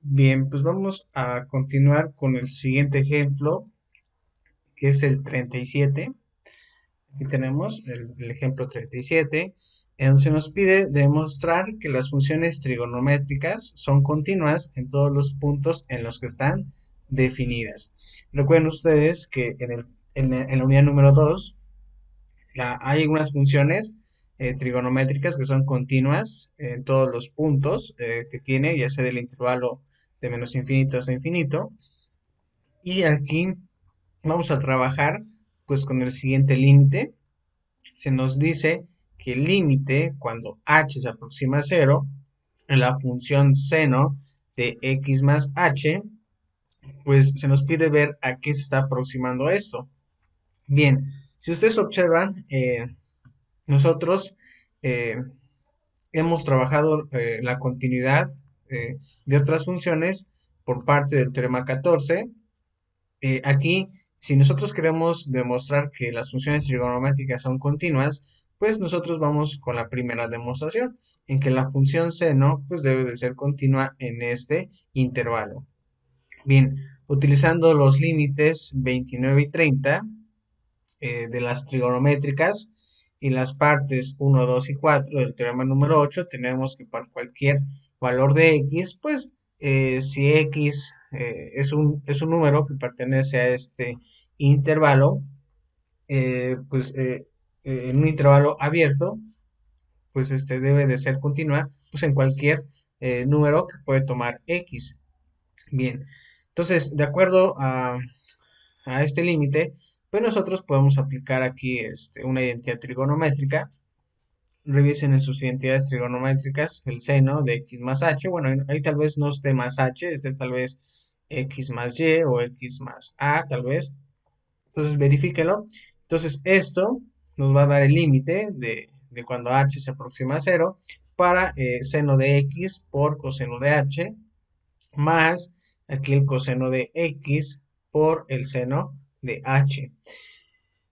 Bien, pues vamos a continuar con el siguiente ejemplo, que es el 37. Aquí tenemos el ejemplo 37, en donde se nos pide demostrar que las funciones trigonométricas son continuas en todos los puntos en los que están definidas. Recuerden ustedes que en la unidad número 2 hay algunas funciones trigonométricas que son continuas en todos los puntos que tiene, ya sea del intervalo de menos infinito hasta infinito. Y aquí vamos a trabajar pues con el siguiente límite. Se nos dice que el límite cuando h se aproxima a cero en la función seno de x más h, pues se nos pide ver a qué se está aproximando esto. Bien, si ustedes observan, nosotros eh, hemos trabajado la continuidad de otras funciones por parte del teorema 14. Aquí, si nosotros queremos demostrar que las funciones trigonométricas son continuas, pues nosotros vamos con la primera demostración, en que la función seno pues debe de ser continua en este intervalo. Bien, utilizando los límites 29 y 30 de las trigonométricas y las partes 1, 2 y 4 del teorema número 8, tenemos que para cualquier valor de x, pues si x es un número que pertenece a este intervalo, en un intervalo abierto, pues este debe de ser continua pues en cualquier número que puede tomar x. Bien, entonces, de acuerdo a este límite, pues nosotros podemos aplicar aquí una identidad trigonométrica. Revisen en sus identidades trigonométricas el seno de x más h. Bueno, ahí tal vez no esté más h, esté tal vez x más y o x más a, tal vez. Entonces, verifíquenlo. Entonces, esto nos va a dar el límite de cuando h se aproxima a cero para seno de x por coseno de h más aquí el coseno de x por el seno de h.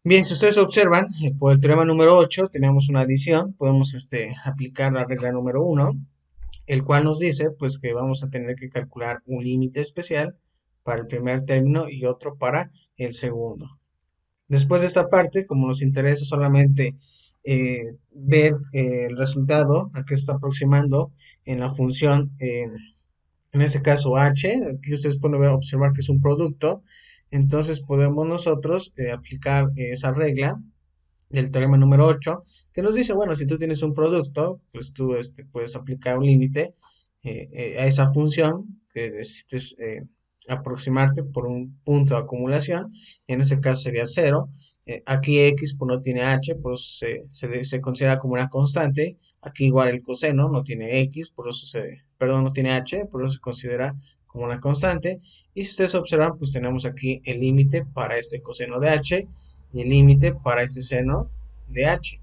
Bien, si ustedes observan, por el teorema número 8 tenemos una adición, podemos aplicar la regla número 1, el cual nos dice pues que vamos a tener que calcular un límite especial para el primer término y otro para el segundo. Después de esta parte, como nos interesa solamente ver el resultado a qué se está aproximando en la función en ese caso h, aquí ustedes pueden observar que es un producto, entonces podemos nosotros aplicar esa regla del teorema número 8 que nos dice, bueno, si tú tienes un producto, pues tú puedes aplicar un límite a esa función que necesites aproximarte por un punto de acumulación, en ese caso sería cero. Aquí x pues, no tiene h, pues se considera como una constante. Aquí igual el coseno no tiene x, por eso perdón, no tiene h, por eso se considera como una constante. Y si ustedes observan, pues tenemos aquí el límite para este coseno de h y el límite para este seno de h.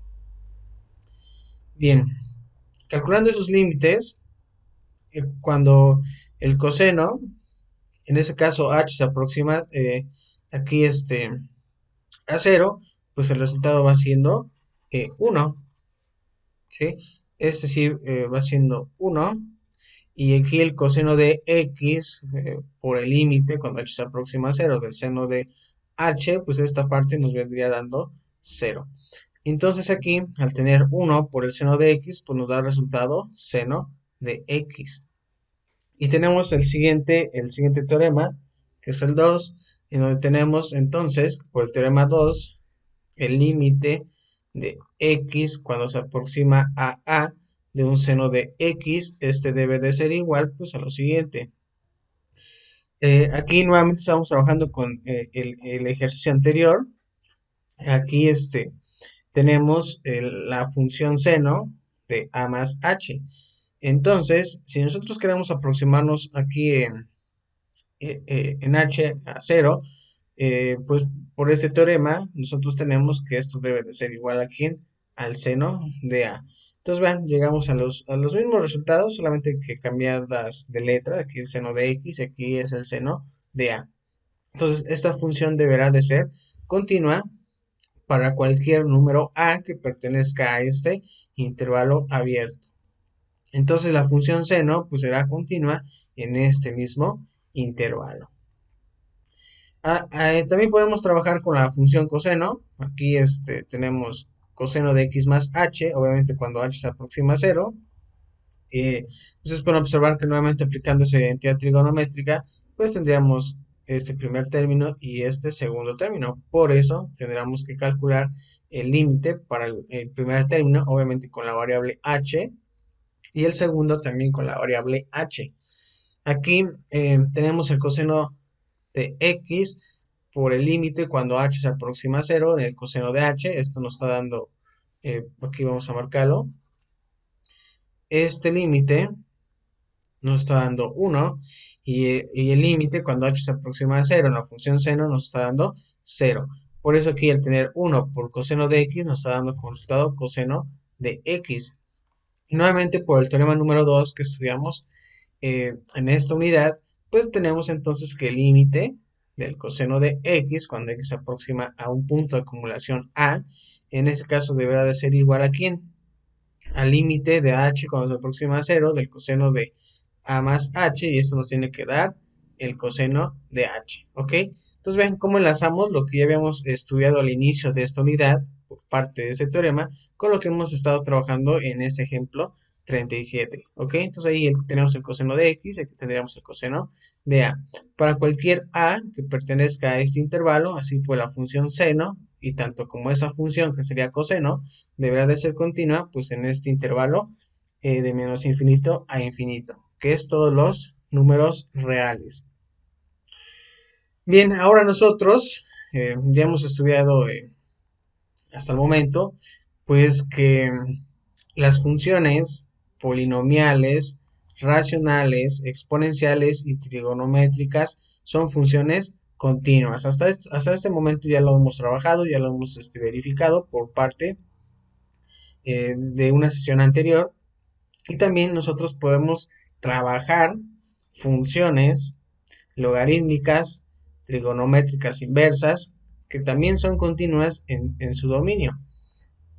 Bien, calculando esos límites, cuando el coseno, en ese caso h se aproxima aquí a cero, pues el resultado va siendo 1, ¿sí? Es decir, va siendo 1. Y aquí el coseno de x por el límite, cuando h se aproxima a cero del seno de h, pues esta parte nos vendría dando 0. Entonces aquí, al tener 1 por el seno de x, pues nos da el resultado seno de x. Y tenemos el siguiente teorema, que es el 2, en donde tenemos entonces, por el teorema 2, el límite de x cuando se aproxima a de un seno de x, debe de ser igual pues a lo siguiente. Aquí nuevamente estamos trabajando con el ejercicio anterior. Aquí tenemos la función seno de a más h. Entonces, si nosotros queremos aproximarnos aquí en h a cero, pues por este teorema nosotros tenemos que esto debe de ser igual aquí al seno de a. Entonces vean, llegamos a los mismos resultados, solamente que cambiadas de letra, aquí el seno de x, aquí es el seno de a. Entonces esta función deberá de ser continua para cualquier número a que pertenezca a este intervalo abierto. Entonces la función seno pues será continua en este mismo intervalo. También podemos trabajar con la función coseno. Aquí tenemos coseno de x más h, obviamente cuando h se aproxima a cero. Entonces pueden observar que nuevamente aplicando esa identidad trigonométrica, pues tendríamos este primer término y este segundo término. Por eso tendríamos que calcular el límite para el primer término, obviamente con la variable h, y el segundo también con la variable h. Aquí tenemos el coseno de x por el límite cuando h se aproxima a cero, el coseno de h, esto nos está dando, aquí vamos a marcarlo, este límite nos está dando 1 y el límite cuando h se aproxima a cero en la función seno nos está dando 0. Por eso aquí el tener 1 por coseno de x nos está dando como resultado coseno de x. Y nuevamente por el teorema número 2 que estudiamos en esta unidad, pues tenemos entonces que el límite del coseno de x cuando x se aproxima a un punto de acumulación a, en este caso deberá de ser igual a ¿quién? Al límite de h cuando se aproxima a cero del coseno de a más h, y esto nos tiene que dar el coseno de h, ¿ok? Entonces ven cómo enlazamos lo que ya habíamos estudiado al inicio de esta unidad por parte de este teorema con lo que hemos estado trabajando en este ejemplo 37, ¿ok? Entonces ahí tenemos el coseno de x, aquí tendríamos el coseno de a. Para cualquier a que pertenezca a este intervalo, así pues la función seno, y tanto como esa función que sería coseno, deberá de ser continua, pues en este intervalo de menos infinito a infinito, que es todos los números reales. Bien, ahora nosotros ya hemos estudiado hasta el momento, pues que las funciones polinomiales, racionales, exponenciales y trigonométricas son funciones continuas. Hasta este momento ya lo hemos trabajado, ya lo hemos verificado por parte de una sesión anterior. Y también nosotros podemos trabajar funciones logarítmicas, trigonométricas inversas, que también son continuas en su dominio.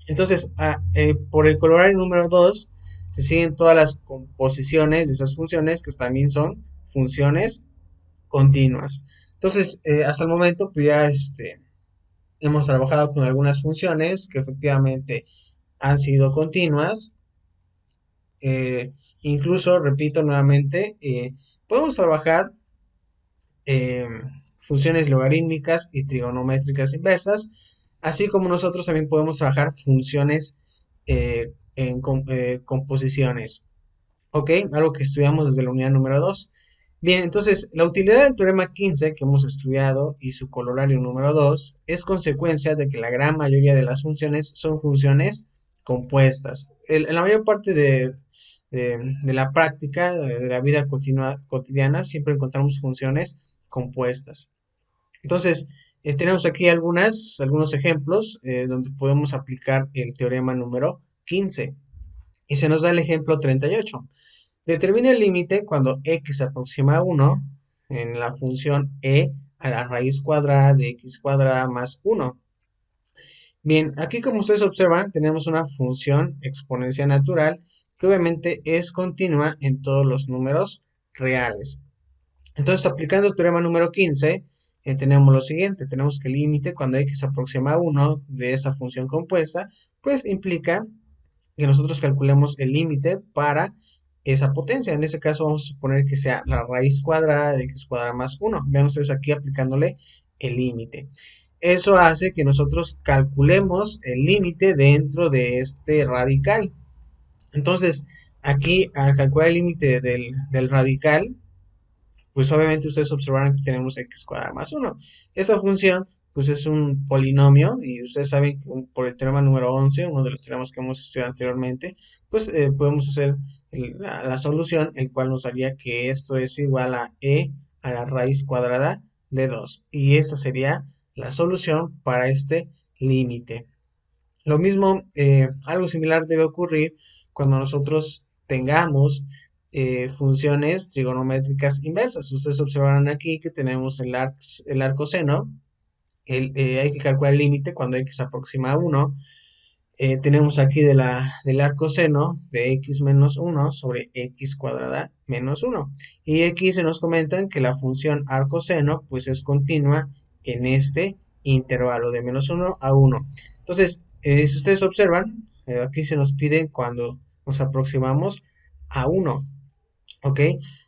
Entonces, por el colorario número 2 se siguen todas las composiciones de esas funciones que también son funciones continuas. Entonces, hasta el momento, pues ya hemos trabajado con algunas funciones que efectivamente han sido continuas. Incluso, repito nuevamente, podemos trabajar eh, funciones logarítmicas y trigonométricas inversas, así como nosotros también podemos trabajar funciones en composiciones. ¿Ok? Algo que estudiamos desde la unidad número 2. Bien, entonces, la utilidad del teorema 15 que hemos estudiado y su colorario número 2 es consecuencia de que la gran mayoría de las funciones son funciones compuestas. En la mayor parte de la práctica, de la vida cotidiana, siempre encontramos funciones compuestas. Entonces, tenemos aquí algunos ejemplos donde podemos aplicar el teorema número 15. Y se nos da el ejemplo 38. Determina el límite cuando x se aproxima a 1 en la función e a la raíz cuadrada de x cuadrada más 1. Bien, aquí como ustedes observan, tenemos una función exponencial natural que obviamente es continua en todos los números reales. Entonces, aplicando el teorema número 15, tenemos lo siguiente. Tenemos que el límite cuando x se aproxima a 1 de esta función compuesta, pues implica que nosotros calculemos el límite para esa potencia. En este caso vamos a suponer que sea la raíz cuadrada de x cuadrada más 1. Vean ustedes aquí aplicándole el límite. Eso hace que nosotros calculemos el límite dentro de este radical. Entonces, aquí al calcular el límite del radical, pues obviamente ustedes observarán que tenemos x cuadrado más 1. Esta función pues es un polinomio y ustedes saben que por el teorema número 11, uno de los teoremas que hemos estudiado anteriormente, pues podemos hacer la solución, el cual nos daría que esto es igual a e a la raíz cuadrada de 2. Y esa sería la solución para este límite. Lo mismo, algo similar debe ocurrir cuando nosotros tengamos funciones trigonométricas inversas. Ustedes observarán aquí que tenemos el arco seno. Hay que calcular el límite cuando x se aproxima a 1 Tenemos aquí del arco seno de x menos 1 sobre x cuadrada menos 1. Y aquí se nos comentan que la función arco seno pues es continua en este intervalo de menos 1 a 1. Entonces, si ustedes observan, aquí se nos pide cuando nos aproximamos a 1. ¿Ok?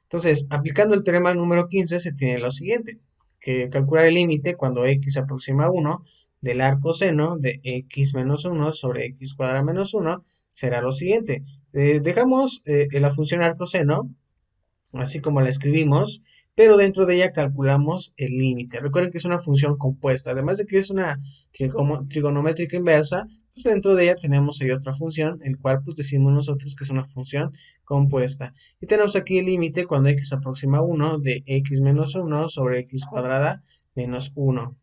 Entonces, aplicando el teorema número 15 se tiene lo siguiente, que calcular el límite cuando x se aproxima a 1 del arco seno de x menos 1 sobre x cuadrada menos 1 será lo siguiente. Dejamos la función arco seno así como la escribimos, pero dentro de ella calculamos el límite. Recuerden que es una función compuesta, además de que es una trigonométrica inversa, pues dentro de ella tenemos ahí otra función, el cual pues decimos nosotros que es una función compuesta. Y tenemos aquí el límite cuando x se aproxima a 1 de x menos 1 sobre x cuadrada menos 1.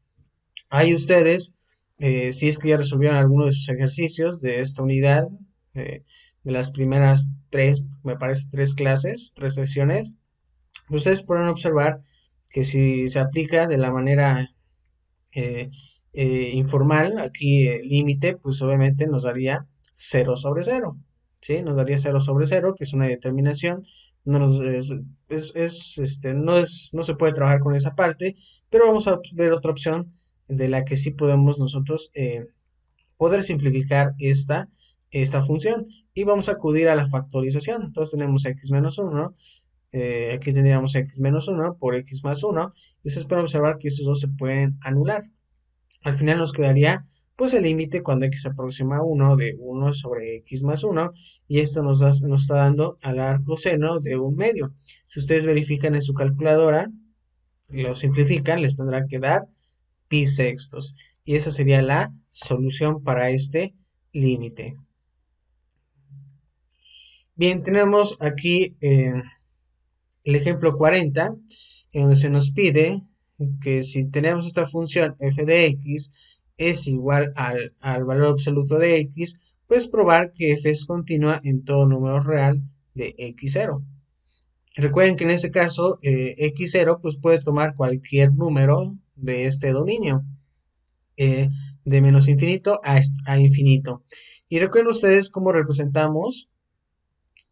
Ahí ustedes, si es que ya resolvieron alguno de sus ejercicios de esta unidad, de las primeras tres, me parece, tres clases, tres sesiones, ustedes pueden observar que si se aplica de la manera eh, informal, aquí el límite, pues obviamente nos daría 0 sobre 0. ¿Sí? Nos daría 0 sobre 0, que es una determinación. No, no se puede trabajar con esa parte, pero vamos a ver otra opción de la que sí podemos nosotros poder simplificar esta función. Y vamos a acudir a la factorización. Entonces tenemos x menos 1, aquí tendríamos x menos 1 por x más 1, y ustedes pueden observar que estos dos se pueden anular. Al final nos quedaría pues el límite cuando x se aproxima a 1 de 1 sobre x más 1, y esto nos está dando al arco seno de 1/2. Si ustedes verifican en su calculadora, lo simplifican, les tendrá que dar pi sextos, y esa sería la solución para este límite. Bien, tenemos aquí el ejemplo 40, en donde se nos pide que si tenemos esta función f de x es igual al valor absoluto de x, pues probar que f es continua en todo número real de x0. Recuerden que en este caso x0 pues puede tomar cualquier número de este dominio, eh, de menos infinito a infinito. Y recuerden ustedes cómo representamos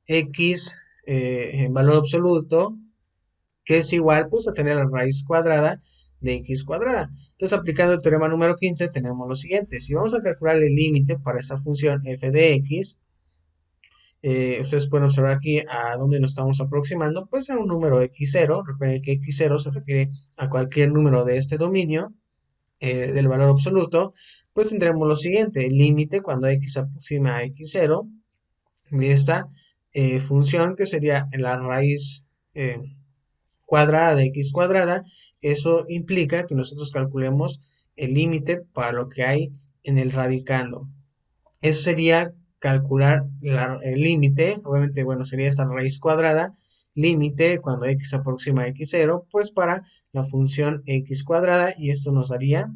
x en valor absoluto, que es igual pues a tener la raíz cuadrada de x cuadrada. Entonces, aplicando el teorema número 15 tenemos lo siguiente. Si vamos a calcular el límite para esta función f de x, ustedes pueden observar aquí a dónde nos estamos aproximando, pues a un número x0. Recuerden que x0 se refiere a cualquier número de este dominio, del valor absoluto. Pues tendremos lo siguiente, el límite cuando x se aproxima a x0 de esta función, que sería la raíz cuadrada de x cuadrada. Eso implica que nosotros calculemos el límite para lo que hay en el radicando. Eso sería calcular el límite, obviamente, bueno, sería esta raíz cuadrada, límite cuando x se aproxima a x0, pues para la función x cuadrada, y esto nos daría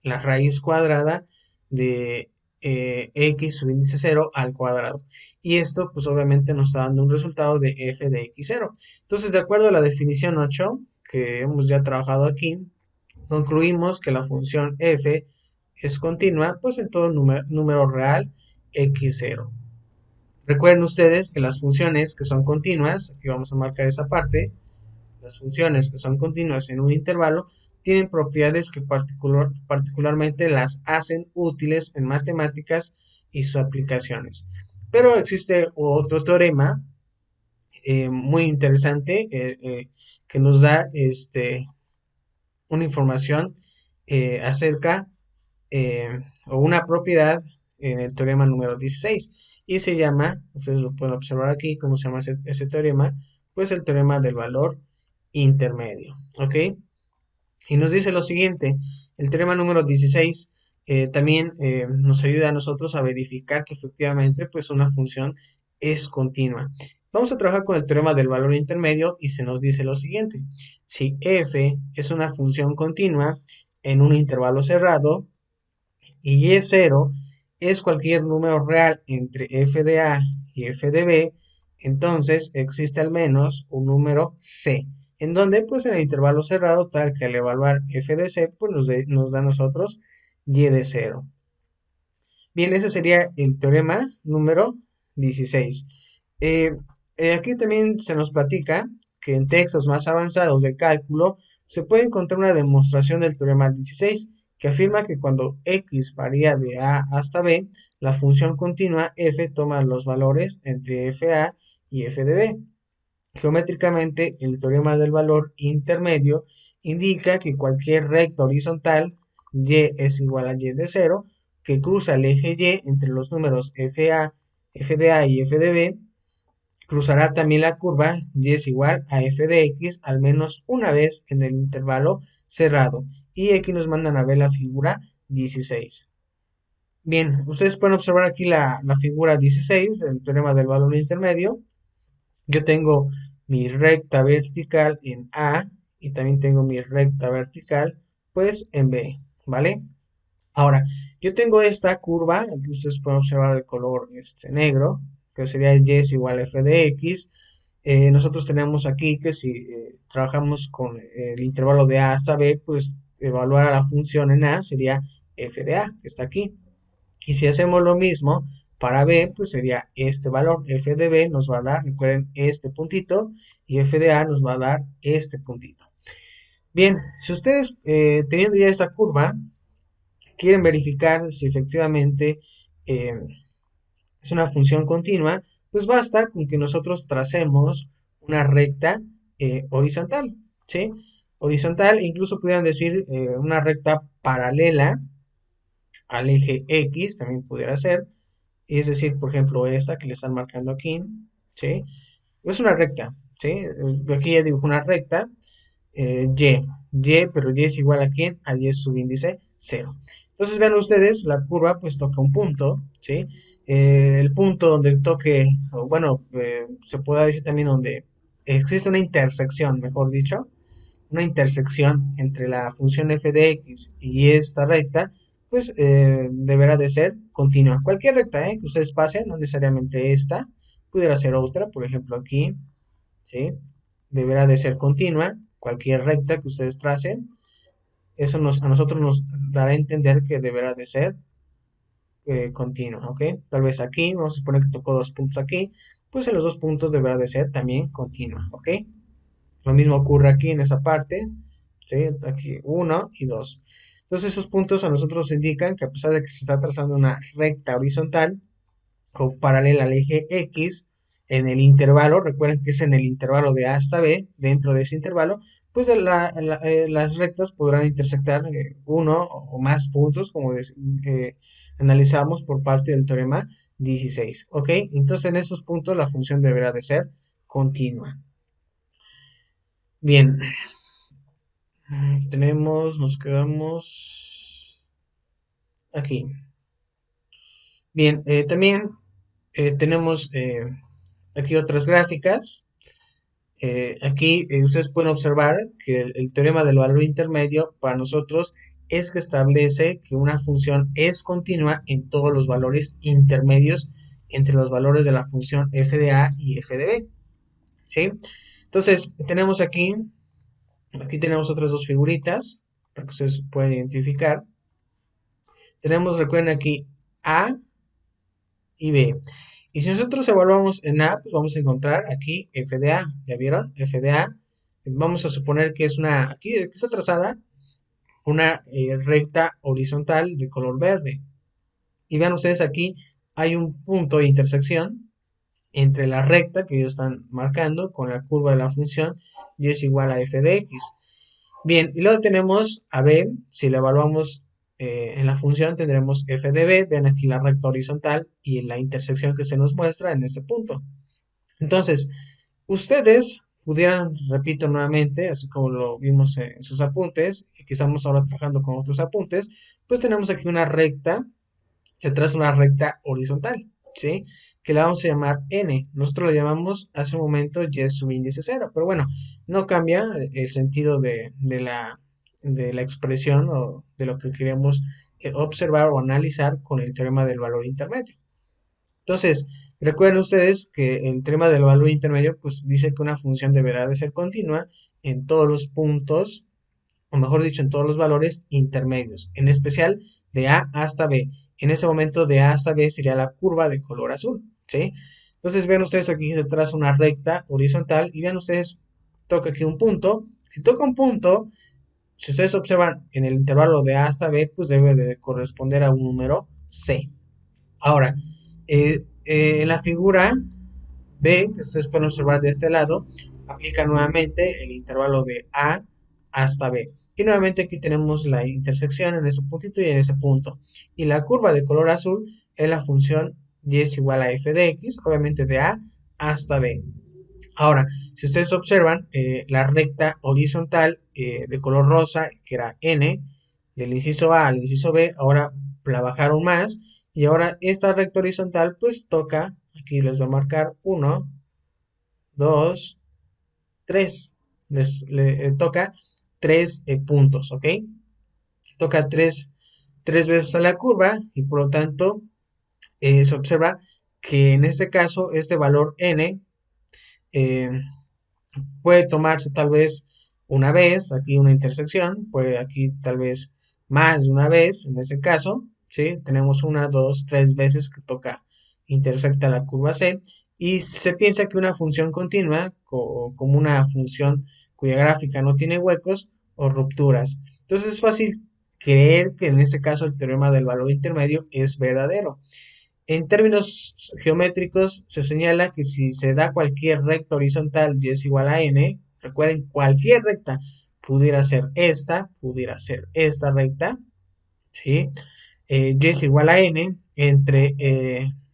la raíz cuadrada de x subíndice 0 al cuadrado. Y esto pues obviamente nos está dando un resultado de f de x0. Entonces, de acuerdo a la definición 8 que hemos ya trabajado aquí, concluimos que la función f es continua pues en todo número real x0. Recuerden ustedes que las funciones que son continuas, aquí vamos a marcar esa parte, las funciones que son continuas en un intervalo tienen propiedades que particularmente las hacen útiles en matemáticas y sus aplicaciones. Pero existe otro teorema muy interesante, que nos da una información acerca, o una propiedad en el teorema número 16, y se llama, ustedes lo pueden observar aquí, cómo se llama ese teorema, pues el teorema del valor intermedio. ¿Ok? Y nos dice lo siguiente, el teorema número 16 también nos ayuda a nosotros a verificar que efectivamente pues una función es continua. Vamos a trabajar con el teorema del valor intermedio, y se nos dice lo siguiente, si f es una función continua en un intervalo cerrado y y0 es cualquier número real entre f de a y f de b, entonces existe al menos un número c, en donde pues en el intervalo cerrado, tal que al evaluar f de c pues nos da a nosotros y de 0. Bien, ese sería el teorema número 16. Eh, Aquí también se nos platica que en textos más avanzados de cálculo se puede encontrar una demostración del teorema 16 que afirma que cuando x varía de a hasta b, la función continua f toma los valores entre fa y f de b. Geométricamente, el teorema del valor intermedio indica que cualquier recta horizontal y es igual a y de cero que cruza el eje y entre los números fa, f de a y f de b, cruzará también la curva y es igual a f de x al menos una vez en el intervalo cerrado. Y aquí nos mandan a ver la figura 16. Bien, ustedes pueden observar aquí la figura 16, el teorema del valor intermedio. Yo tengo mi recta vertical en A y también tengo mi recta vertical pues en B, ¿vale? Ahora, yo tengo esta curva, aquí ustedes pueden observar de color negro, que sería y es igual a f de x. Nosotros tenemos aquí que si trabajamos con el intervalo de a hasta b, pues evaluar a la función en a sería f de a, que está aquí. Y si hacemos lo mismo para b, pues sería este valor. F de b nos va a dar, recuerden, este puntito, y f de a nos va a dar este puntito. Bien, si ustedes teniendo ya esta curva, quieren verificar si efectivamente eh, es una función continua, pues basta con que nosotros tracemos una recta horizontal, ¿sí? Horizontal, incluso pudieran decir una recta paralela al eje X, también pudiera ser, es decir, por ejemplo, esta que le están marcando aquí, ¿sí? Es una recta, ¿sí? Aquí ya dibujo una recta, pero y es igual a quién, a y subíndice 0. Entonces vean ustedes, la curva pues toca un punto, ¿sí? El punto donde toque, o bueno, se puede decir también donde existe una intersección, mejor dicho, una intersección entre la función f de x y esta recta, pues deberá de ser continua. Cualquier recta que ustedes pasen, no necesariamente esta, pudiera ser otra, por ejemplo aquí, ¿sí? Deberá de ser continua, cualquier recta que ustedes tracen, eso a nosotros nos dará a entender que deberá de ser continua, ¿ok? Tal vez aquí, vamos a suponer que tocó dos puntos aquí, pues en los dos puntos deberá de ser también continua, ¿ok? Lo mismo ocurre aquí en esa parte, ¿sí? Aquí uno y 2. Entonces esos puntos a nosotros nos indican que a pesar de que se está trazando una recta horizontal, o paralela al eje X en el intervalo, recuerden que es en el intervalo de A hasta B, dentro de ese intervalo, pues las rectas podrán intersectar uno o más puntos, como analizamos por parte del teorema 16, ¿ok? Entonces en esos puntos la función deberá de ser continua. Bien, nos quedamos aquí. Bien, también tenemos aquí otras gráficas. Aquí ustedes pueden observar que el teorema del valor intermedio para nosotros es que establece que una función es continua en todos los valores intermedios entre los valores de la función f de a y f de b, ¿sí? Entonces, tenemos aquí tenemos otras dos figuritas para que ustedes puedan identificar. Tenemos, recuerden aquí, a y b. Y si nosotros evaluamos en A, pues vamos a encontrar aquí f de A. ¿Ya vieron? F de A. Vamos a suponer que es aquí está trazada una recta horizontal de color verde. Y vean ustedes aquí, hay un punto de intersección entre la recta que ellos están marcando con la curva de la función y es igual a f de x. Bien, y luego tenemos a b, si lo evaluamos en la función tendremos f de b, vean aquí la recta horizontal y la intersección que se nos muestra en este punto. Entonces, ustedes pudieran, repito nuevamente, así como lo vimos en sus apuntes, y que estamos ahora trabajando con otros apuntes, pues tenemos aquí una recta, se traza una recta horizontal, ¿sí? Que la vamos a llamar n. Nosotros la llamamos hace un momento y subíndice 0, pero bueno, no cambia el sentido de la expresión o de lo que queremos observar o analizar con el teorema del valor intermedio. Entonces, recuerden ustedes que el teorema del valor intermedio pues dice que una función deberá de ser continua en todos los puntos, o mejor dicho, en todos los valores intermedios, en especial de A hasta B. En ese momento de A hasta B sería la curva de color azul, ¿sí? Entonces vean ustedes aquí se traza una recta horizontal y vean ustedes, toca aquí un punto. Si toca un punto, si ustedes observan en el intervalo de A hasta B, pues debe de corresponder a un número C. Ahora, en la figura B, que ustedes pueden observar de este lado, aplica nuevamente el intervalo de A hasta B. Y nuevamente aquí tenemos la intersección en ese puntito y en ese punto. Y la curva de color azul es la función y es igual a f de x, obviamente de A hasta B. Ahora, si ustedes observan, la recta horizontal de color rosa, que era n, del inciso A al inciso B, ahora la bajaron más. Y ahora esta recta horizontal, pues toca, aquí les voy a marcar 1, 2, 3. Le toca 3 puntos, ¿ok? Toca 3 veces a la curva y por lo tanto se observa que en este caso este valor n eh, puede tomarse tal vez una vez, aquí una intersección, puede aquí tal vez más de una vez, en este caso, ¿sí? Tenemos una, dos, tres veces que toca intersecta la curva C y se piensa que una función continua, como una función cuya gráfica no tiene huecos o rupturas. Entonces es fácil creer que en este caso el teorema del valor intermedio es verdadero. En términos geométricos, se señala que si se da cualquier recta horizontal y es igual a n, recuerden, cualquier recta pudiera ser esta recta, ¿sí? Y es igual a n entre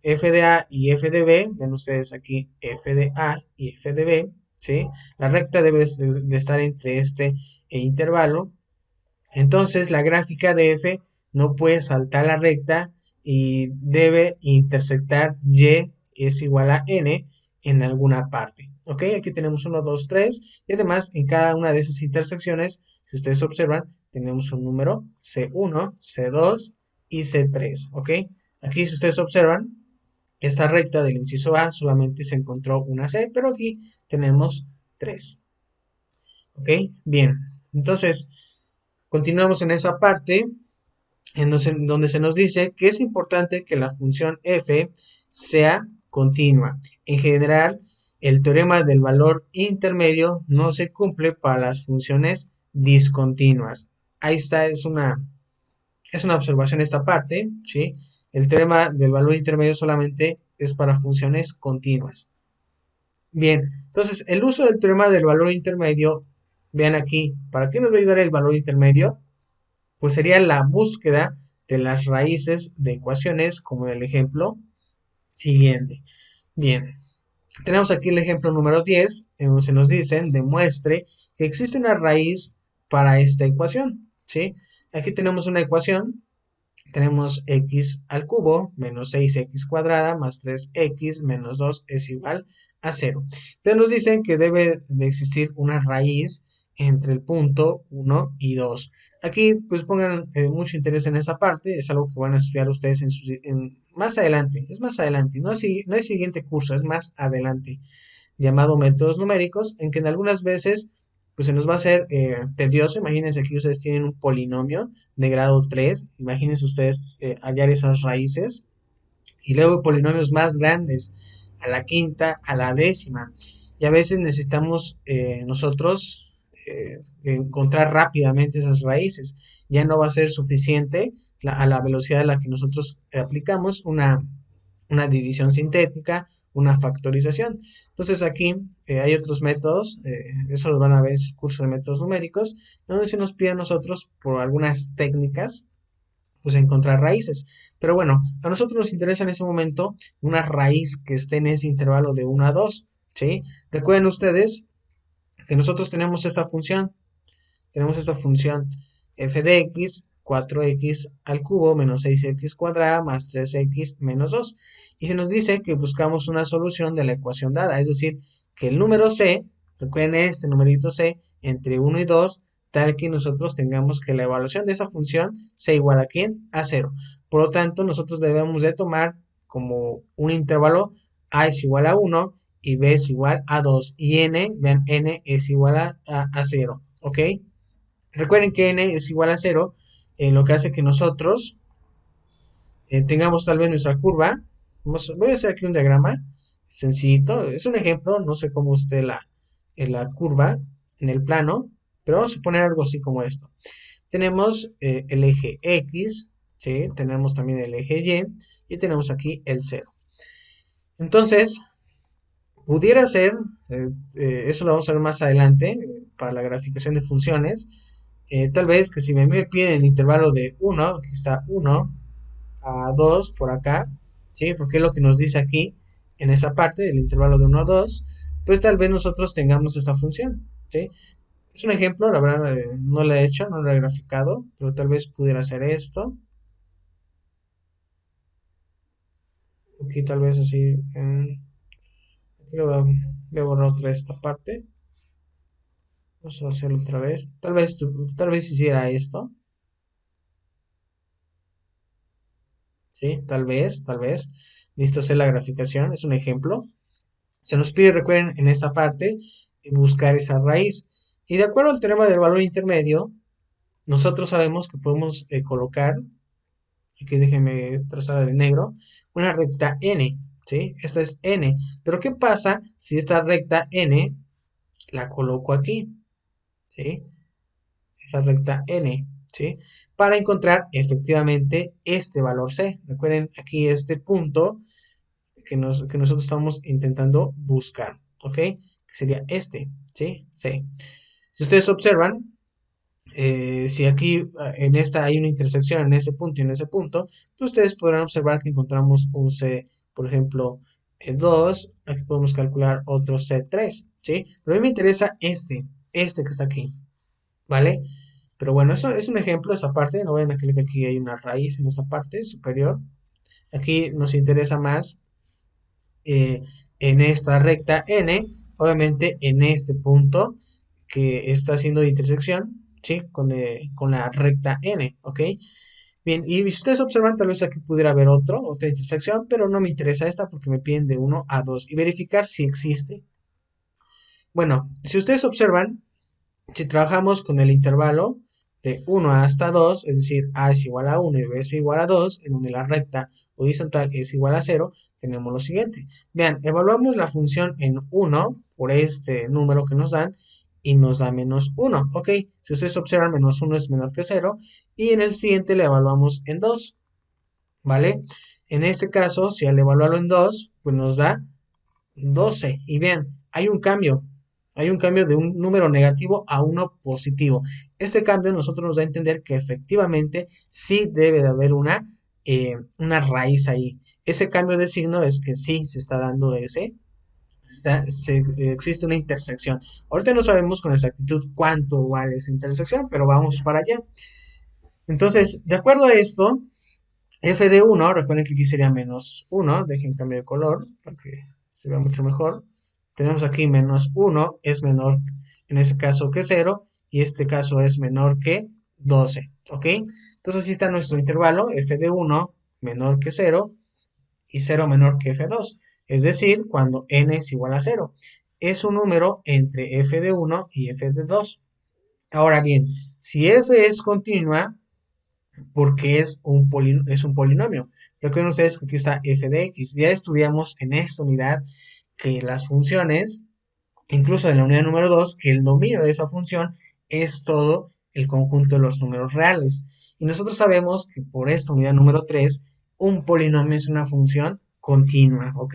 f de a y f de b, ven ustedes aquí f de a y f de b, ¿sí? La recta debe de estar entre este intervalo. Entonces la gráfica de f no puede saltar la recta y debe intersectar y es igual a n en alguna parte. ¿Ok? Aquí tenemos 1, 2, 3 y además en cada una de esas intersecciones, si ustedes observan, tenemos un número C1, C2 y C3. ¿Ok? Aquí si ustedes observan, esta recta del inciso A solamente se encontró una C, pero aquí tenemos 3. ¿Ok? Bien. Entonces, continuamos en esa parte donde se nos dice que es importante que la función f sea continua. En general, el teorema del valor intermedio no se cumple para las funciones discontinuas. Ahí está, es una observación esta parte, ¿sí? El teorema del valor intermedio solamente es para funciones continuas. Bien, entonces el uso del teorema del valor intermedio, vean aquí, ¿para qué nos va a ayudar el valor intermedio? Pues sería la búsqueda de las raíces de ecuaciones, como en el ejemplo siguiente. Bien, tenemos aquí el ejemplo número 10, en donde se nos dicen, demuestre que existe una raíz para esta ecuación, ¿sí? Aquí tenemos una ecuación, tenemos x al cubo menos 6x cuadrada más 3x menos 2 es igual a 0. Pero nos dicen que debe de existir una raíz entre el punto 1 y 2. Aquí pues pongan mucho interés en esa parte, es algo que van a estudiar ustedes más adelante, es más adelante, no es siguiente curso, es más adelante, llamado métodos numéricos, en que en algunas veces pues se nos va a hacer tedioso. Imagínense que ustedes tienen un polinomio de grado 3, imagínense ustedes hallar esas raíces, y luego polinomios más grandes, a la quinta, a la décima, y a veces necesitamos nosotros encontrar rápidamente esas raíces. Ya no va a ser suficiente a la velocidad a la que nosotros aplicamos una división sintética, una factorización. Entonces aquí hay otros métodos, eso lo van a ver en el curso de métodos numéricos, donde se nos pide a nosotros por algunas técnicas, pues encontrar raíces. Pero bueno, a nosotros nos interesa en ese momento una raíz que esté en ese intervalo de 1 a 2, ¿sí? Recuerden ustedes que nosotros tenemos esta función f de x, 4x al cubo menos 6x cuadrada más 3x menos 2. Y se nos dice que buscamos una solución de la ecuación dada, es decir, que el número c, recuerden este numerito c, entre 1 y 2, tal que nosotros tengamos que la evaluación de esa función sea igual a ¿quién? A 0. Por lo tanto, nosotros debemos de tomar como un intervalo a es igual a 1 y b es igual a 2 y n, vean, n es igual a 0, ¿ok? Recuerden que n es igual a 0, lo que hace que nosotros tengamos tal vez nuestra curva. Voy a hacer aquí un diagrama sencillito. Es un ejemplo, no sé cómo esté la curva en el plano, pero vamos a poner algo así como esto. Tenemos el eje X, ¿sí? Tenemos también el eje Y tenemos aquí el cero. Entonces, pudiera ser, eso lo vamos a ver más adelante, para la graficación de funciones, tal vez que si me piden el intervalo de 1, aquí está 1 a 2 por acá, ¿sí? Porque es lo que nos dice aquí en esa parte del intervalo de 1 a 2, pues tal vez nosotros tengamos esta función, ¿sí? Es un ejemplo, la verdad no lo he hecho, no lo he graficado, pero tal vez pudiera ser esto. Aquí tal vez así, aquí voy a borrar otra vez esta parte. Vamos a hacerlo otra vez. Tal vez hiciera esto, ¿sí? Tal vez. Listo, hacer la graficación, es un ejemplo. Se nos pide, recuerden, en esta parte, buscar esa raíz. Y de acuerdo al teorema del valor intermedio, nosotros sabemos que podemos colocar, aquí déjenme trazar de negro, una recta n, ¿sí? Esta es n. Pero ¿qué pasa si esta recta n la coloco aquí, ¿sí? Esa recta n, ¿sí? Para encontrar efectivamente este valor c. Recuerden aquí este punto que nosotros estamos intentando buscar, ¿ok? Que sería este, ¿sí? C. Si ustedes observan, si aquí en esta hay una intersección en ese punto y en ese punto, pues ustedes podrán observar que encontramos un C, por ejemplo, 2, aquí podemos calcular otro C3, ¿sí? Pero a mí me interesa este que está aquí, ¿vale? Pero bueno, eso es un ejemplo, esa parte, no vayan a creer que aquí hay una raíz en esta parte superior. Aquí nos interesa más eh, en esta recta n, obviamente en este punto que está haciendo de intersección, ¿sí? Con la recta n, ¿ok? Bien, y si ustedes observan, tal vez aquí pudiera haber otra intersección, pero no me interesa esta porque me piden de 1 a 2 y verificar si existe. Bueno, si ustedes observan, si trabajamos con el intervalo de 1 hasta 2, es decir, a es igual a 1 y b es igual a 2, en donde la recta horizontal es igual a 0, tenemos lo siguiente. Vean, evaluamos la función en 1 por este número que nos dan y nos da menos 1. Ok, si ustedes observan, menos 1 es menor que 0 y en el siguiente le evaluamos en 2, ¿vale? En este caso, si al evaluarlo en 2, pues nos da 12. Y vean, hay un cambio de un número negativo a uno positivo. Este cambio nosotros nos da a entender que efectivamente sí debe de haber una raíz ahí. Ese cambio de signo es que sí se está dando existe una intersección. Ahorita no sabemos con exactitud cuánto vale esa intersección, pero vamos para allá. Entonces, de acuerdo a esto, f de 1, recuerden que aquí sería menos 1, dejen cambio de color para que se vea mucho mejor. Tenemos aquí menos 1 es menor en ese caso que 0 y este caso es menor que 12, ¿ok? Entonces así está nuestro intervalo f de 1 menor que 0 y 0 menor que f2, es decir, cuando n es igual a 0. Es un número entre f de 1 y f de 2. Ahora bien, si f es continua, porque es un polinomio. Recuerden ustedes que aquí está f de x. Ya estudiamos en esta unidad que las funciones, incluso en la unidad número 2, que el dominio de esa función es todo el conjunto de los números reales. Y nosotros sabemos que por esta unidad número 3, un polinomio es una función continua, ¿ok?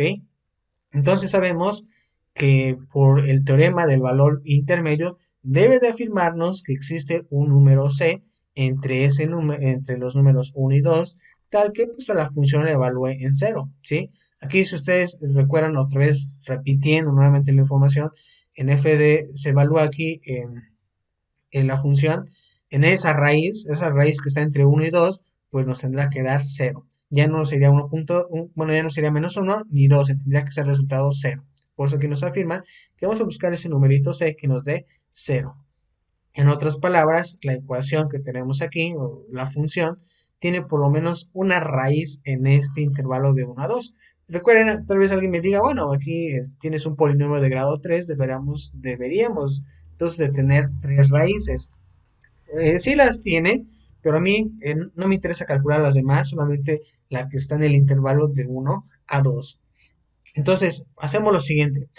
Entonces sabemos que por el teorema del valor intermedio debe de afirmarnos que existe un número c entre los números 1 y 2, tal que pues a la función la evalúe en 0, ¿sí? Aquí si ustedes recuerdan otra vez, repitiendo nuevamente la información, en fd se evalúa aquí en la función, en esa raíz que está entre 1 y 2, pues nos tendrá que dar 0. Ya no sería bueno, ya no sería menos 1 ni 2, tendría que ser resultado 0. Por eso aquí nos afirma que vamos a buscar ese numerito c que nos dé 0. En otras palabras, la ecuación que tenemos aquí, o la función, tiene por lo menos una raíz en este intervalo de 1 a 2. Recuerden, tal vez alguien me diga, bueno, aquí tienes un polinomio de grado 3, deberíamos entonces de tener tres raíces. Sí las tiene, pero a mí no me interesa calcular las demás, solamente la que está en el intervalo de 1 a 2. Entonces, hacemos lo siguiente.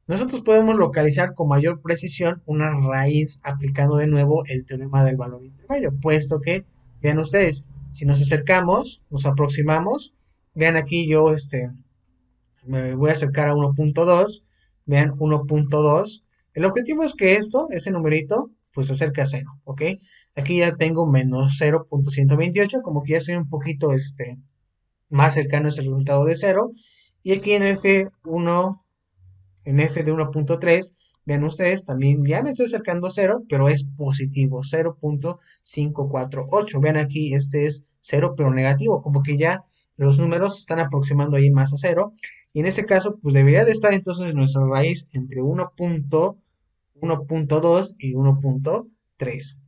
Nosotros podemos localizar con mayor precisión una raíz aplicando de nuevo el teorema del valor intermedio, puesto que, vean ustedes, si nos acercamos, nos aproximamos, vean aquí yo me voy a acercar a 1.2, vean 1.2. El objetivo es que este numerito, pues se acerque a cero, ¿ok? Aquí ya tengo menos 0.128, como que ya soy un poquito más cercano a ese resultado de cero. Y aquí en f de 1.3, vean ustedes, también ya me estoy acercando a cero, pero es positivo, 0.548. Vean aquí, este es cero, pero negativo, como que ya los números se están aproximando ahí más a cero. Y en ese caso, pues debería de estar entonces nuestra raíz entre 1.2 y 1.3.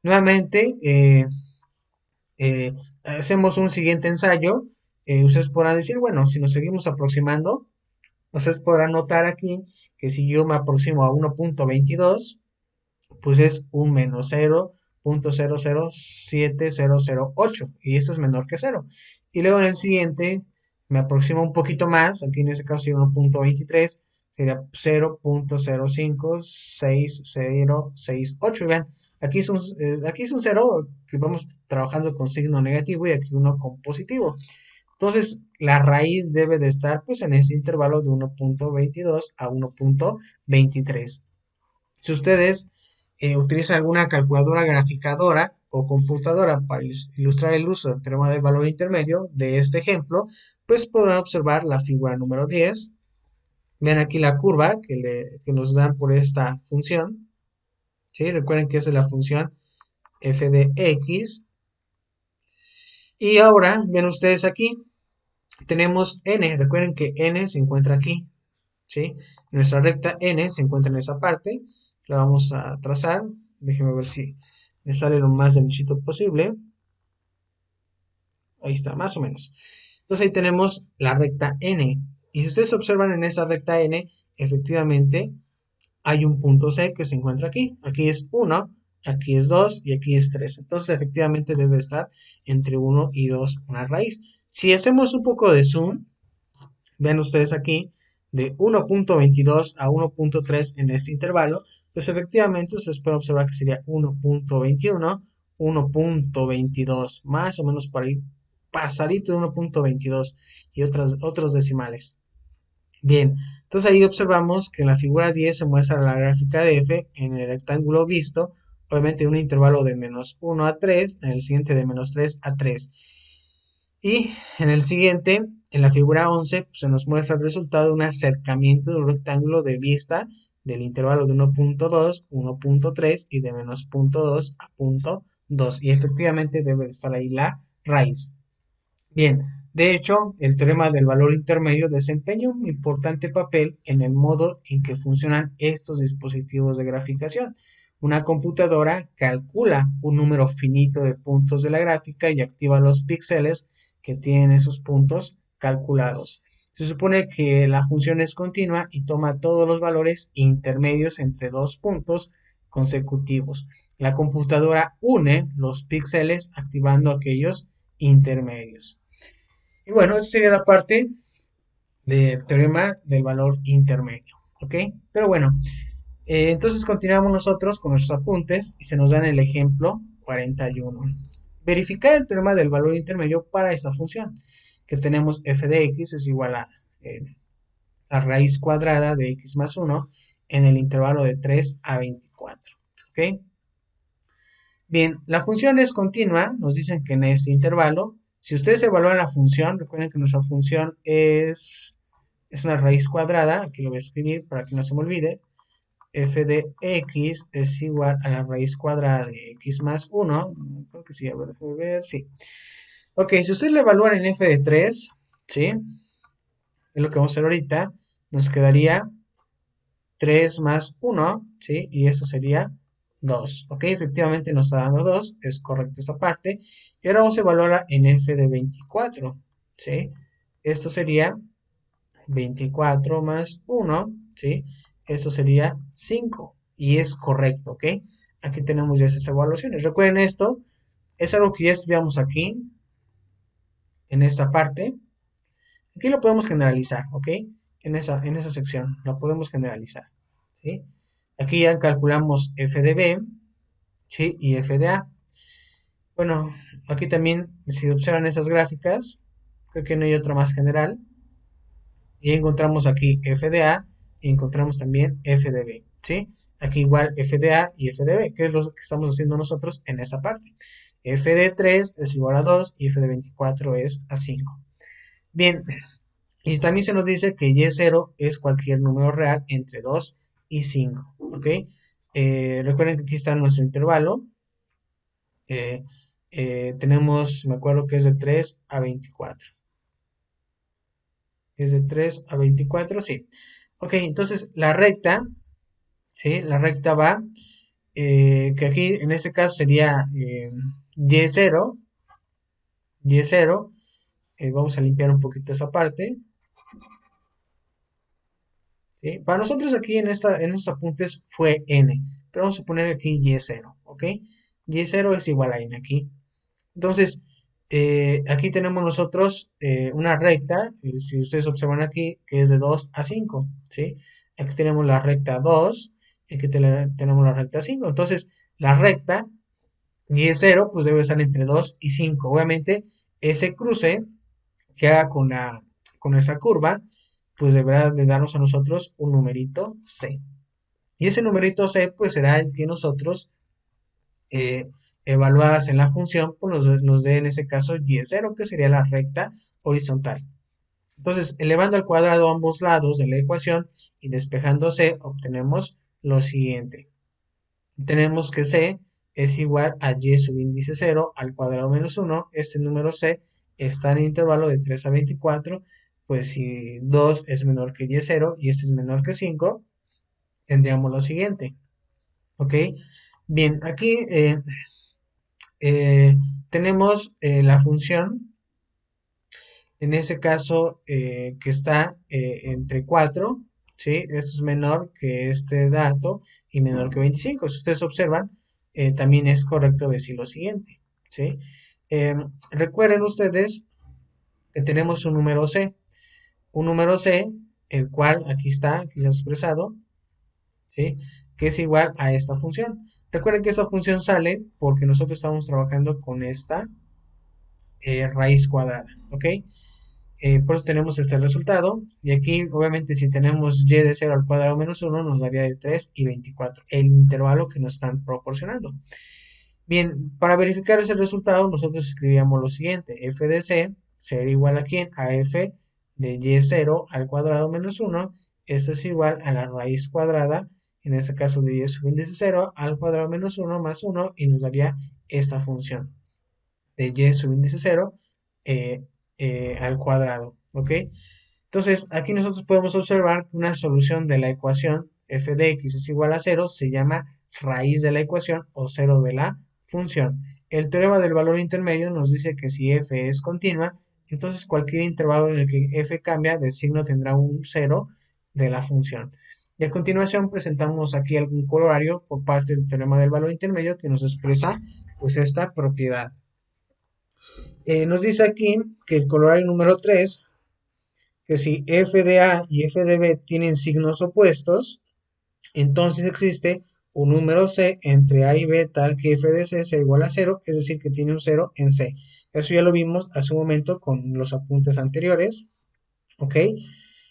Nuevamente, hacemos un siguiente ensayo. Ustedes podrán decir, bueno, si nos seguimos aproximando, ustedes podrán notar aquí que si yo me aproximo a 1.22, pues es un menos 0.007008 y esto es menor que cero. Y luego en el siguiente me aproximo un poquito más, aquí en este caso sería 1.23, sería 0.056068. Vean, aquí es un 0 que vamos trabajando con signo negativo y aquí uno con positivo. Entonces, la raíz debe de estar pues en este intervalo de 1.22 a 1.23. Si ustedes utilizan alguna calculadora graficadora o computadora para ilustrar el uso del teorema del valor intermedio de este ejemplo, pues podrán observar la figura número 10. Vean aquí la curva que nos dan por esta función. ¿Sí? Recuerden que esa es la función f de x. Y ahora, ven ustedes aquí, tenemos n. Recuerden que n se encuentra aquí. ¿Sí? Nuestra recta n se encuentra en esa parte. La vamos a trazar. Déjenme ver si me sale lo más derechito posible. Ahí está, más o menos. Entonces ahí tenemos la recta n. Y si ustedes observan en esa recta n, efectivamente hay un punto C que se encuentra aquí. Aquí es 1, aquí es 2 y aquí es 3. Entonces efectivamente debe estar entre 1 y 2 una raíz. Si hacemos un poco de zoom, vean ustedes aquí, de 1.22 a 1.3 en este intervalo, pues efectivamente ustedes pueden observar que sería 1.21, 1.22, más o menos por ahí, pasadito de 1.22 y otros decimales. Bien, entonces ahí observamos que en la figura 10 se muestra la gráfica de f en el rectángulo visto, obviamente en un intervalo de menos 1 a 3, en el siguiente de menos 3 a 3. Y en el siguiente, en la figura 11, pues, se nos muestra el resultado de un acercamiento de un rectángulo de vista del intervalo de 1.2, 1.3 y de menos 0.2 a 0.2. Y efectivamente debe estar ahí la raíz. Bien, de hecho, el teorema del valor intermedio desempeña un importante papel en el modo en que funcionan estos dispositivos de graficación. Una computadora calcula un número finito de puntos de la gráfica y activa los píxeles que tienen esos puntos calculados. Se supone que la función es continua y toma todos los valores intermedios entre dos puntos consecutivos. La computadora une los píxeles activando aquellos intermedios. Y bueno, esa sería la parte del teorema del valor intermedio, ¿ok? Pero bueno, entonces continuamos nosotros con nuestros apuntes y se nos dan el ejemplo 41. Verificar el teorema del valor intermedio para esta función, que tenemos f de x es igual a la raíz cuadrada de x más 1 en el intervalo de 3 a 24, ¿ok? Bien, la función es continua, nos dicen que en este intervalo, si ustedes evalúan la función, recuerden que nuestra función es una raíz cuadrada, aquí lo voy a escribir para que no se me olvide, f de x es igual a la raíz cuadrada de x más 1, creo que sí, a ver, déjame ver, sí. Ok, si ustedes lo evalúan en f de 3, ¿sí? Es lo que vamos a hacer ahorita, nos quedaría 3 más 1, ¿sí? Y eso sería 2, ¿ok? Efectivamente nos está dando 2, es correcto esta parte. Y ahora vamos a evaluarla en f de 24, ¿sí? Esto sería 24 más 1, ¿sí? Esto sería 5 y es correcto, ¿ok? Aquí tenemos ya esas evaluaciones. Recuerden esto, es algo que ya estudiamos aquí, en esta parte. Aquí lo podemos generalizar, ¿ok? En esa sección lo podemos generalizar, ¿sí? Aquí ya calculamos f de b, ¿sí? Y f de a. Bueno, aquí también, si observan esas gráficas, creo que no hay otra más general. Y encontramos aquí f de a y encontramos también f de b, ¿sí? Aquí igual f de a y f de b, que es lo que estamos haciendo nosotros en esa parte. F de 3 es igual a 2 y f de 24 es a 5. Bien, y también se nos dice que y0 es cualquier número real entre 2 y 5, ¿ok? Recuerden que aquí está nuestro intervalo. eh, Tenemos, me acuerdo que es de 3 a 24. Es de 3 a 24, sí. Ok, entonces la recta, ¿sí? La recta va, que aquí en este caso sería y0, y0. Vamos a limpiar un poquito esa parte. ¿Sí? Para nosotros aquí en estos apuntes fue n, pero vamos a poner aquí y0, ¿ok? Y0 es igual a n aquí. Entonces, aquí tenemos nosotros una recta, si ustedes observan aquí, que es de 2 a 5, ¿sí? Aquí tenemos la recta 2, y aquí tenemos la recta 5. Entonces, la recta y0 pues debe estar entre 2 y 5. Obviamente, ese cruce que haga con esa curva, pues deberá de darnos a nosotros un numerito C. Y ese numerito C, pues será el que nosotros, eh, evaluadas en la función, pues nos dé en ese caso y0, que sería la recta horizontal. Entonces, elevando al cuadrado ambos lados de la ecuación y despejando C, obtenemos lo siguiente. Tenemos que C es igual a y subíndice 0 al cuadrado menos 1. Este número C está en el intervalo de 3 a 24. Pues si 2 es menor que y0 y este es menor que 5, tendríamos lo siguiente. ¿Ok? Bien, aquí eh, tenemos la función, en ese caso que está entre 4, ¿sí? Esto es menor que este dato y menor que 25. Si ustedes observan, también es correcto decir lo siguiente, ¿sí? Recuerden ustedes que tenemos un número C, el cual aquí está expresado, ¿sí? Que es igual a esta función. Recuerden que esa función sale porque nosotros estamos trabajando con esta raíz cuadrada, ¿ok? Por eso tenemos este resultado. Y aquí, obviamente, si tenemos y de 0 al cuadrado menos 1, nos daría de 3 y 24, el intervalo que nos están proporcionando. Bien, para verificar ese resultado, nosotros escribíamos lo siguiente. F de C sería igual a quién? A F de y0 al cuadrado menos 1. Esto es igual a la raíz cuadrada, en este caso de y subíndice 0 al cuadrado menos 1 más 1, y nos daría esta función de y subíndice 0 eh, al cuadrado, ¿ok? Entonces, aquí nosotros podemos observar que una solución de la ecuación f de x es igual a 0 se llama raíz de la ecuación o cero de la función. El teorema del valor intermedio nos dice que si f es continua, entonces cualquier intervalo en el que f cambia de signo tendrá un cero de la función. Y a continuación presentamos aquí algún colorario por parte del teorema del valor intermedio que nos expresa pues esta propiedad. Nos dice aquí que el colorario número 3, que si f de a y f de b tienen signos opuestos, entonces existe un número c entre a y b tal que f de c sea igual a 0, es decir, que tiene un 0 en c. Eso ya lo vimos hace un momento con los apuntes anteriores, ¿ok?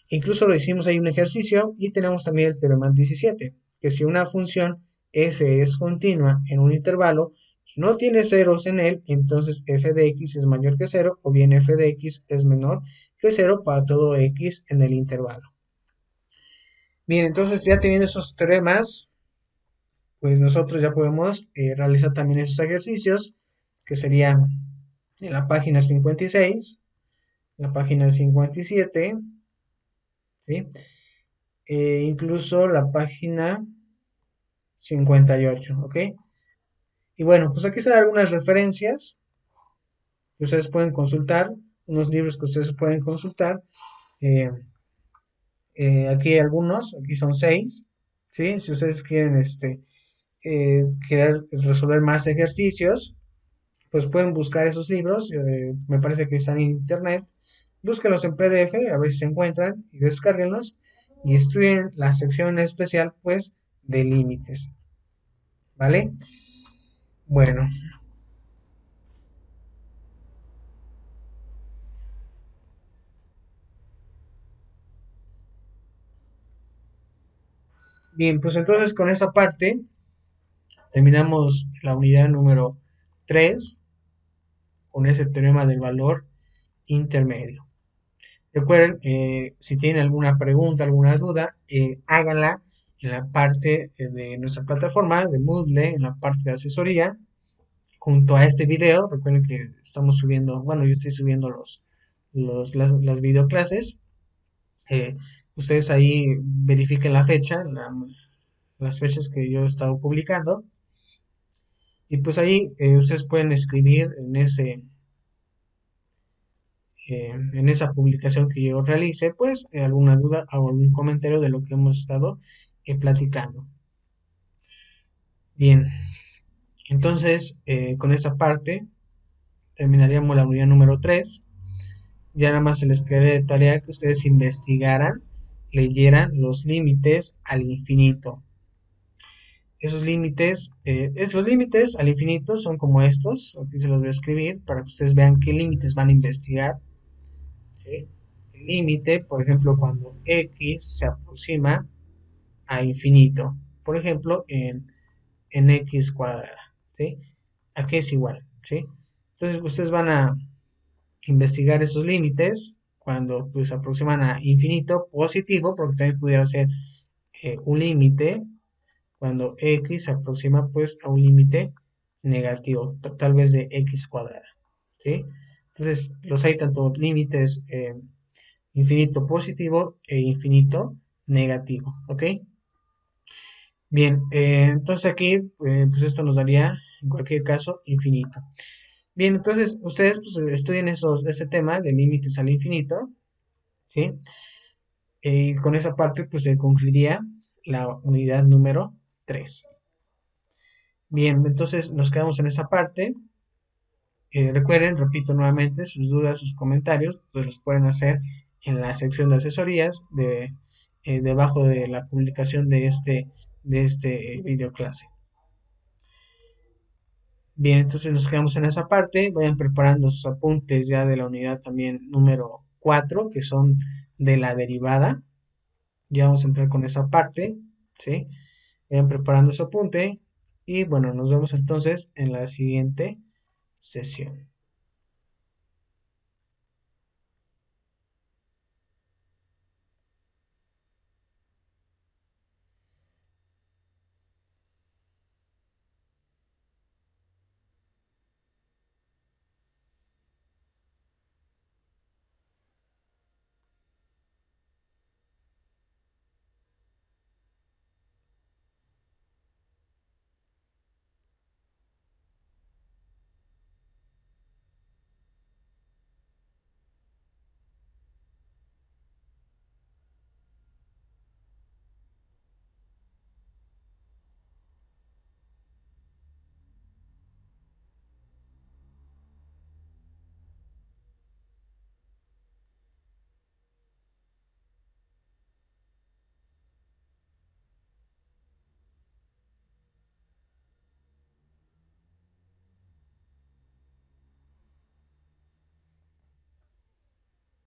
Incluso lo hicimos ahí un ejercicio y tenemos también el teorema 17, que si una función f es continua en un intervalo y no tiene ceros en él, entonces f de x es mayor que 0 o bien f de x es menor que 0 para todo x en el intervalo. Bien, entonces ya teniendo esos teoremas, pues nosotros ya podemos realizar también esos ejercicios, que serían en la página 56, la página 57, ¿sí? Incluso la página 58, ¿ok? Y bueno, pues aquí están algunas referencias que ustedes pueden consultar, unos libros que ustedes pueden consultar. Eh, Aquí hay algunos, aquí son 6, ¿sí? Si ustedes quieren querer resolver más ejercicios, pues pueden buscar esos libros, me parece que están en internet, búsquenlos en PDF, a ver si se encuentran y descárguenlos y estudien la sección especial, pues, de límites, ¿vale? Bueno, bien, pues entonces con esa parte terminamos la unidad número 3 con ese teorema del valor intermedio. Recuerden, si tienen alguna pregunta, alguna duda, háganla en la parte de nuestra plataforma de Moodle, en la parte de asesoría, junto a este video. Recuerden que estamos subiendo, bueno, yo estoy subiendo las videoclases. Eh, Ustedes ahí verifiquen la fecha, las fechas que yo he estado publicando. Y pues ahí ustedes pueden escribir en esa publicación que yo realice, pues alguna duda o algún comentario de lo que hemos estado platicando. Bien, entonces con esa parte terminaríamos la unidad número 3. Ya nada más se les quedaría de tarea que ustedes investigaran, leyeran los límites al infinito. Esos límites, los límites al infinito son como estos, aquí se los voy a escribir para que ustedes vean qué límites van a investigar. ¿Sí? El límite, por ejemplo, cuando x se aproxima a infinito, por ejemplo, en x cuadrada, ¿sí? Aquí es igual, ¿sí? Entonces ustedes van a investigar esos límites cuando pues se aproximan a infinito positivo, porque también pudiera ser un límite cuando x se aproxima pues a un límite negativo, tal vez de x cuadrada, ¿sí? Entonces los hay tanto límites infinito positivo e infinito negativo, ¿ok? Bien, entonces aquí, pues esto nos daría, en cualquier caso, infinito. Bien, entonces ustedes pues, estudien ese tema de límites al infinito, ¿sí? Y con esa parte, pues se concluiría la unidad número 3. Bien, entonces nos quedamos en esa parte. Recuerden, repito nuevamente, sus dudas, sus comentarios, pues los pueden hacer en la sección de asesorías debajo de la publicación de este video clase. Bien, entonces nos quedamos en esa parte. Vayan preparando sus apuntes ya de la unidad también número 4, que son de la derivada. Ya vamos a entrar con esa parte, ¿sí? Vayan preparando su apunte y bueno, nos vemos entonces en la siguiente sesión.